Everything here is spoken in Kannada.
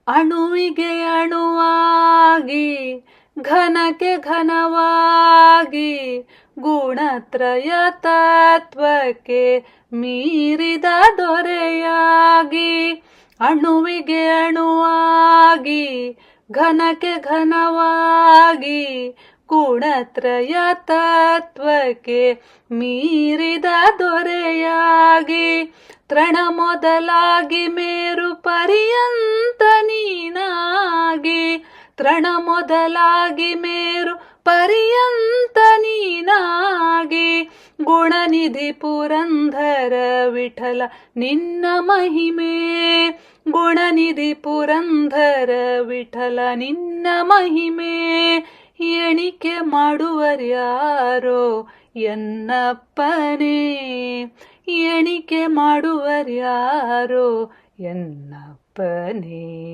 ಅಣುವಿಗೆ ಅಣುವಾಗಿ ಘನಕ್ಕೆ ಘನವಾಗಿ ಗುಣತ್ರಯ ತತ್ವಕ್ಕೆ ಮೀರಿದ ದೊರೆಯಾಗಿ. ಅಣುವಿಗೆ ಅಣುವಾಗಿ ಘನಕ್ಕೆ ಘನವಾಗಿ ಗುಣತ್ರಯ ತತ್ವಕ್ಕೆ ಮೀರಿದ ದೊರೆಯಾಗಿ. ತೃಣ ಮೊದಲಾಗಿ ಮೇರು ಪರ್ಯಂತ ನೀನಾಗಿ. ತೃಣ ಮೊದಲಾಗಿ ಮೇರು ಪರ್ಯಂತ ನೀನಾಗಿ. ಗುಣನಿಧಿ ಪುರಂದರ ವಿಠಲ ನಿನ್ನ ಮಹಿಮೆ. ಗುಣನಿಧಿ ಪುರಂದರ ವಿಠಲ ನಿನ್ನ ಮಹಿಮೆ. ಎಣಿಕೆ ಮಾಡುವರ್ಯಾರೋ ಎನ್ನಪ್ಪನೇ. ಎಣಿಕೆ ಮಾಡುವರ್ಯಾರೋ ಎನ್ನಪ್ಪನೇ.